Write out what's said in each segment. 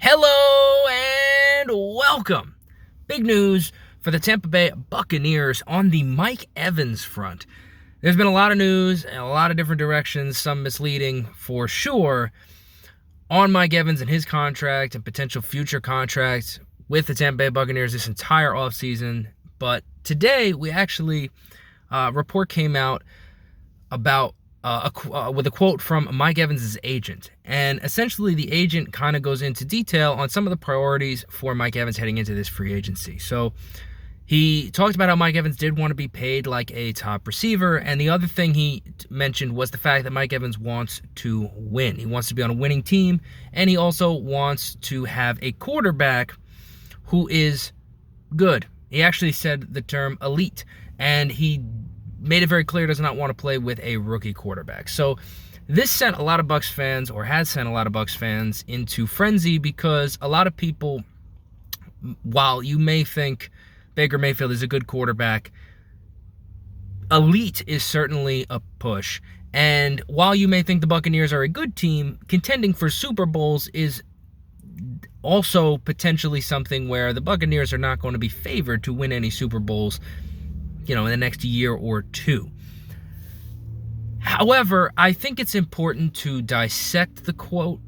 Hello and welcome. Big news for the Tampa Bay Buccaneers on the Mike Evans front. There's been a lot of news and a lot of different directions, some misleading for sure, on Mike Evans and his contract and potential future contracts with the Tampa Bay Buccaneers this entire offseason. But today, we actually, a report came out about with a quote from Mike Evans' agent. And essentially, the agent kind of goes into detail on some of the priorities for Mike Evans heading into this free agency. So he talked about how Mike Evans did want to be paid like a top receiver. And the other thing he mentioned was the fact that Mike Evans wants to win. He wants to be on a winning team. And he also wants to have a quarterback who is good. He actually said the term elite. And he made it very clear does not want to play with a rookie quarterback. So this sent a lot of Bucs fans, or has sent a lot of Bucs fans, into frenzy because a lot of people, while you may think Baker Mayfield is a good quarterback, elite is certainly a push. And while you may think the Buccaneers are a good team, contending for Super Bowls is also potentially something where the Buccaneers are not going to be favored to win any Super Bowls, in the next year or two. However, I think it's important to dissect the quote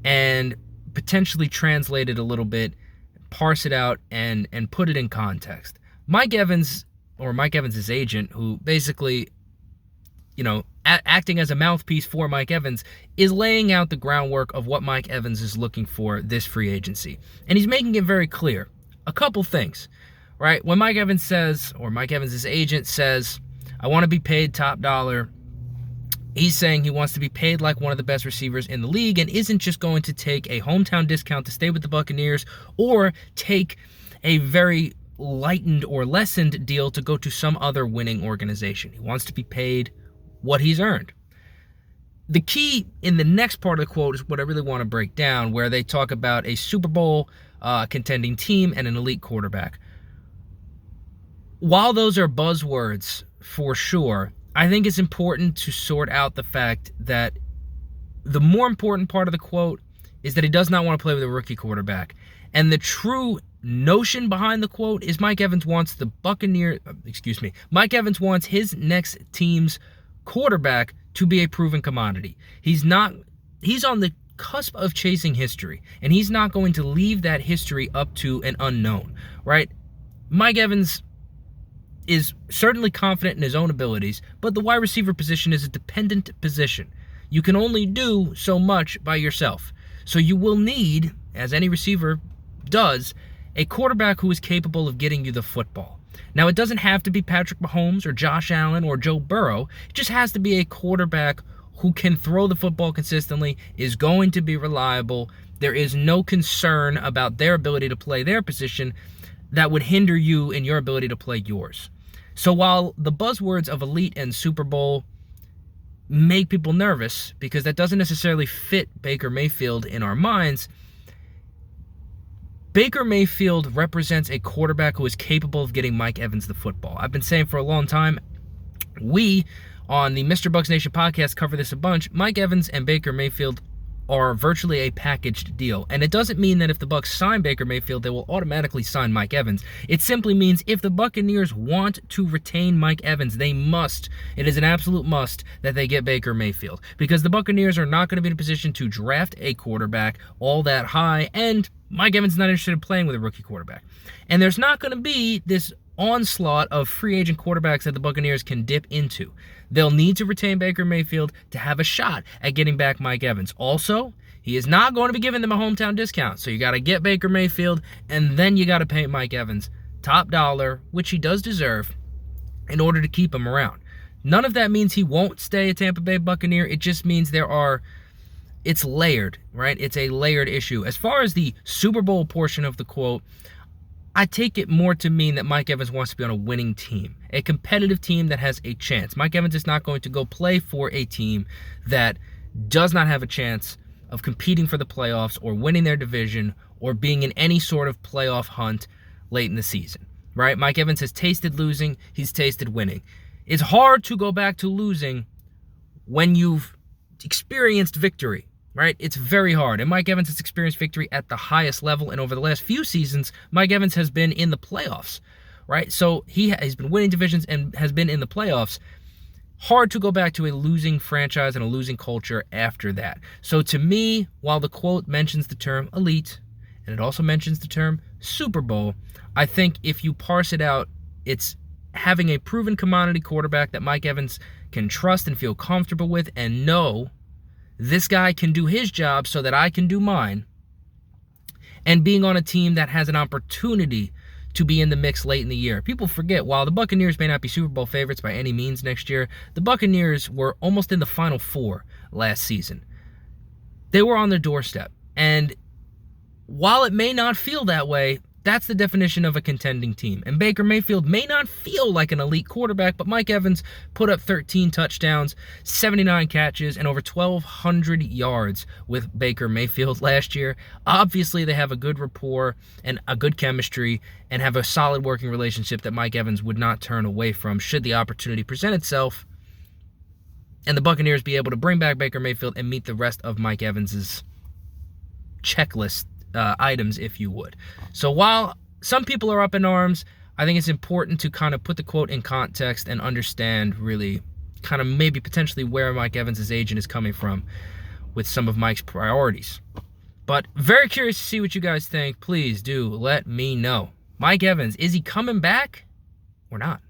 and potentially translate it a little bit, parse it out, and put it in context. Mike Evans, or Mike Evans' agent, who basically, acting as a mouthpiece for Mike Evans, is laying out the groundwork of what Mike Evans is looking for this free agency. And he's making it very clear. A couple things. Right? When Mike Evans says, or Mike Evans' agent says, I want to be paid top dollar, he's saying he wants to be paid like one of the best receivers in the league and isn't just going to take a hometown discount to stay with the Buccaneers or take a very lightened or lessened deal to go to some other winning organization. He wants to be paid what he's earned. The key in the next part of the quote is what I really want to break down, where they talk about a Super Bowl contending team and an elite quarterback. While those are buzzwords for sure, I think it's important to sort out the fact that the more important part of the quote is that he does not want to play with a rookie quarterback. And the true notion behind the quote is Mike Evans wants his next team's quarterback to be a proven commodity. He's on the cusp of chasing history, and he's not going to leave that history up to an unknown, right? Mike Evans is certainly confident in his own abilities, but the wide receiver position is a dependent position. You can only do so much by yourself. So you will need, as any receiver does, a quarterback who is capable of getting you the football. Now, it doesn't have to be Patrick Mahomes or Josh Allen or Joe Burrow. It just has to be a quarterback who can throw the football consistently, is going to be reliable. There is no concern about their ability to play their position that would hinder you in your ability to play yours. So while the buzzwords of elite and Super Bowl make people nervous, because that doesn't necessarily fit Baker Mayfield in our minds, Baker Mayfield represents a quarterback who is capable of getting Mike Evans the football. I've been saying for a long time, we on the Mr. Bucs Nation podcast cover this a bunch. Mike Evans and Baker Mayfield are virtually a packaged deal. And it doesn't mean that if the Bucs sign Baker Mayfield, they will automatically sign Mike Evans. It simply means if the Buccaneers want to retain Mike Evans, they must, it is an absolute must, that they get Baker Mayfield. Because the Buccaneers are not going to be in a position to draft a quarterback all that high, and Mike Evans is not interested in playing with a rookie quarterback. And there's not going to be this onslaught of free agent quarterbacks that the Buccaneers can dip into. They'll need to retain Baker Mayfield to have a shot at getting back Mike Evans. Also, he is not going to be giving them a hometown discount. So you got to get Baker Mayfield, and then you got to pay Mike Evans top dollar, which he does deserve, in order to keep him around. None of that means he won't stay a Tampa Bay Buccaneer. It just means it's layered, right? It's a layered issue. As far as the Super Bowl portion of the quote, I take it more to mean that Mike Evans wants to be on a winning team, a competitive team that has a chance. Mike Evans is not going to go play for a team that does not have a chance of competing for the playoffs or winning their division or being in any sort of playoff hunt late in the season, right? Mike Evans has tasted losing. He's tasted winning. It's hard to go back to losing when you've experienced victory, right? It's very hard. And Mike Evans has experienced victory at the highest level. And over the last few seasons, Mike Evans has been in the playoffs, right? So he's been winning divisions and has been in the playoffs. Hard to go back to a losing franchise and a losing culture after that. So to me, while the quote mentions the term elite, and it also mentions the term Super Bowl, I think if you parse it out, it's having a proven commodity quarterback that Mike Evans can trust and feel comfortable with and know this guy can do his job so that I can do mine, and being on a team that has an opportunity to be in the mix late in the year. People forget, while the Buccaneers may not be Super Bowl favorites by any means next year, the Buccaneers were almost in the Final Four last season. They were on their doorstep. And while it may not feel that way, that's the definition of a contending team. And Baker Mayfield may not feel like an elite quarterback, but Mike Evans put up 13 touchdowns, 79 catches, and over 1,200 yards with Baker Mayfield last year. Obviously, they have a good rapport and a good chemistry and have a solid working relationship that Mike Evans would not turn away from should the opportunity present itself and the Buccaneers be able to bring back Baker Mayfield and meet the rest of Mike Evans's checklist items, if you would. So while some people are up in arms, I think it's important to kind of put the quote in context and understand really kind of maybe potentially where Mike Evans' agent is coming from with some of Mike's priorities. But very curious to see what you guys think. Please do let me know. Mike Evans, is he coming back or not?